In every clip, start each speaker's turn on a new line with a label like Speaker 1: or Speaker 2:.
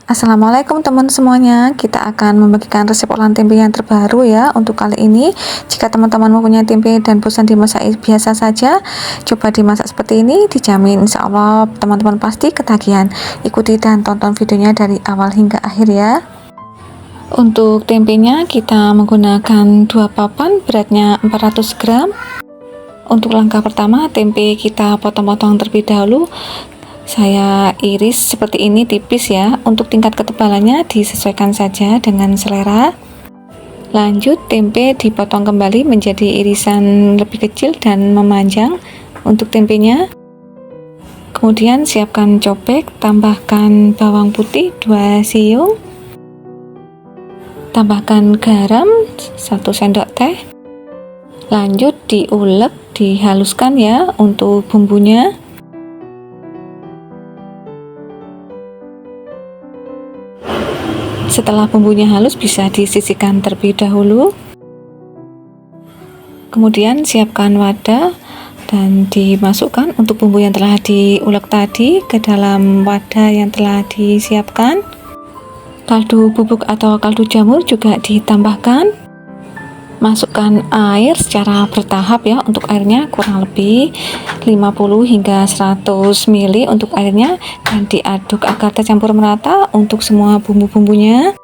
Speaker 1: Assalamualaikum teman semuanya, kita akan membagikan resep olahan tempe yang terbaru ya. Untuk kali ini, jika teman-teman mempunyai tempe dan bosan dimasak biasa saja, coba dimasak seperti ini, dijamin insya Allah teman-teman pasti ketagihan. Ikuti dan tonton videonya dari awal hingga akhir ya. Untuk tempenya kita menggunakan 2 papan, beratnya 400 gram. Untuk langkah pertama, tempe kita potong-potong terlebih dahulu. Saya iris seperti ini tipis ya. Untuk tingkat ketebalannya disesuaikan saja dengan selera. Lanjut, tempe dipotong kembali menjadi irisan lebih kecil dan memanjang untuk tempenya. Kemudian siapkan cobek, tambahkan bawang putih 2 siung, tambahkan garam 1 sendok teh. Lanjut diulek, dihaluskan ya untuk bumbunya. Setelah bumbunya halus, bisa disisihkan terlebih dahulu. Kemudian siapkan wadah dan dimasukkan untuk bumbu yang telah diulek tadi ke dalam wadah yang telah disiapkan. Kaldu bubuk atau kaldu jamur juga ditambahkan. Masukkan air secara bertahap ya. Untuk airnya kurang lebih 50 hingga 100 ml untuk airnya, dan diaduk agar tercampur merata untuk semua bumbu-bumbunya.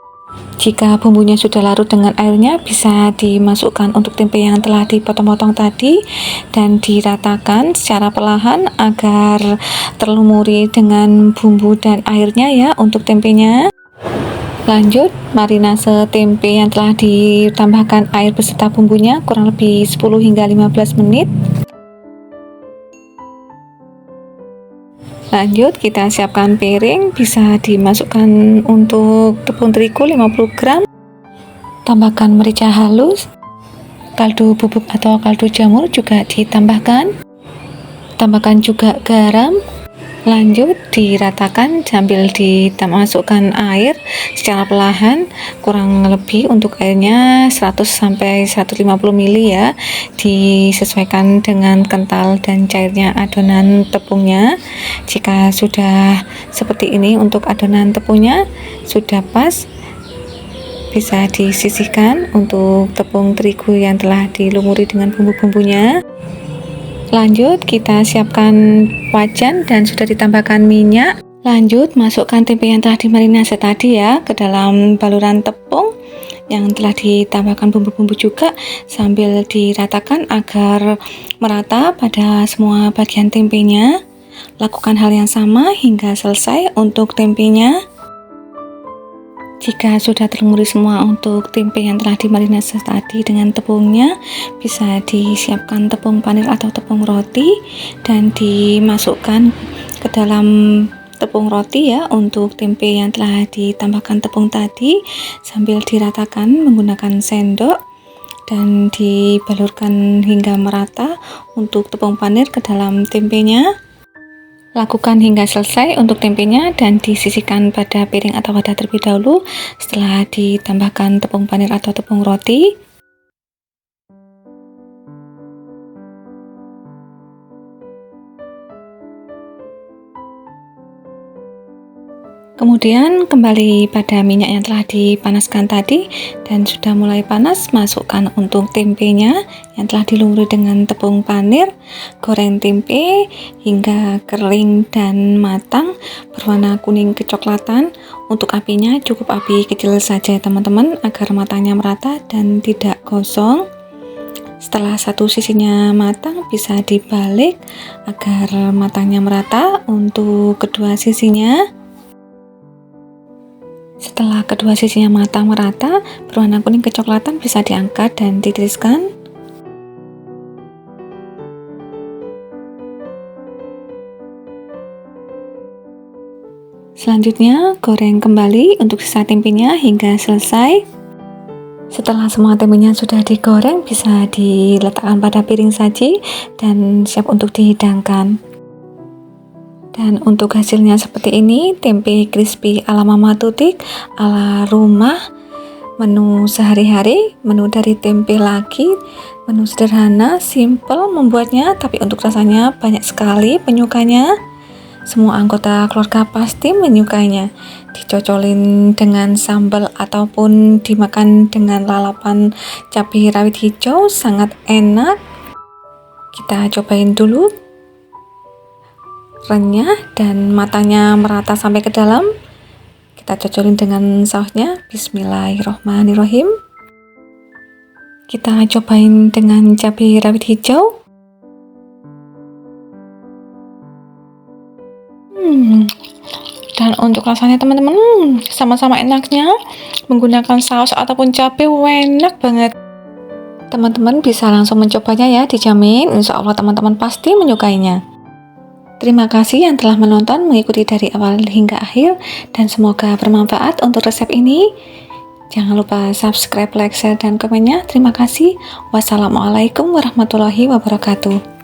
Speaker 1: Jika bumbunya sudah larut dengan airnya, bisa dimasukkan untuk tempe yang telah dipotong-potong tadi dan diratakan secara perlahan agar terlumuri dengan bumbu dan airnya ya untuk tempenya. Lanjut, marinase tempe yang telah ditambahkan air beserta bumbunya kurang lebih 10 hingga 15 menit. Lanjut, kita siapkan piring, bisa dimasukkan untuk tepung terigu 50 gram. Tambahkan merica halus, kaldu bubuk atau kaldu jamur juga ditambahkan. Tambahkan juga garam. Lanjut diratakan sambil dimasukkan air secara perlahan, kurang lebih untuk airnya 100 sampai 150 ml ya. Disesuaikan dengan kental dan cairnya adonan tepungnya. Jika sudah seperti ini untuk adonan tepungnya sudah pas, bisa disisihkan untuk tepung terigu yang telah dilumuri dengan bumbu-bumbunya. Lanjut, kita siapkan wajan dan sudah ditambahkan minyak. Lanjut, masukkan tempe yang telah dimarinasi tadi ya ke dalam baluran tepung yang telah ditambahkan bumbu-bumbu juga, sambil diratakan agar merata pada semua bagian tempenya. Lakukan hal yang sama hingga selesai untuk tempenya. Jika sudah terlumuri semua untuk tempe yang telah dimarinasi tadi dengan tepungnya, bisa disiapkan tepung panir atau tepung roti dan dimasukkan ke dalam tepung roti ya untuk tempe yang telah ditambahkan tepung tadi, sambil diratakan menggunakan sendok dan dibalurkan hingga merata untuk tepung panir ke dalam tempenya. Lakukan hingga selesai untuk tempenya dan disisihkan pada piring atau wadah terlebih dahulu setelah ditambahkan tepung panir atau tepung roti. Kemudian kembali pada minyak yang telah dipanaskan tadi dan sudah mulai panas, masukkan untuk tempenya yang telah dilumuri dengan tepung panir. Goreng tempe hingga kering dan matang berwarna kuning kecoklatan. Untuk apinya cukup api kecil saja teman-teman agar matangnya merata dan tidak gosong. Setelah satu sisinya matang, bisa dibalik agar matangnya merata untuk kedua sisinya. Setelah kedua sisinya matang merata, berwarna kuning kecoklatan, bisa diangkat dan ditiriskan. Selanjutnya, goreng kembali untuk sisa tempenya hingga selesai. Setelah semua tempenya sudah digoreng, bisa diletakkan pada piring saji dan siap untuk dihidangkan. Dan untuk hasilnya seperti ini, tempe crispy ala Mama Tutik ala rumah, menu sehari-hari, menu dari tempe lagi, menu sederhana, simple membuatnya, tapi untuk rasanya banyak sekali penyukanya. Semua anggota keluarga pasti menyukainya. Dicocolin dengan sambal ataupun dimakan dengan lalapan cabai rawit hijau, sangat enak. Kita cobain dulu. Renyah dan matanya merata sampai ke dalam. Kita cocolin dengan sausnya. Bismillahirrohmanirrohim. Kita cobain dengan cabai rawit hijau. Dan untuk rasanya teman-teman, sama-sama enaknya. Menggunakan saus ataupun cabai, enak banget. Teman-teman bisa langsung mencobanya ya, dijamin insya Allah teman-teman pasti menyukainya. Terima kasih yang telah menonton, mengikuti dari awal hingga akhir, dan semoga bermanfaat untuk resep ini. Jangan lupa subscribe, like, share, dan komennya. Terima kasih. Wassalamualaikum warahmatullahi wabarakatuh.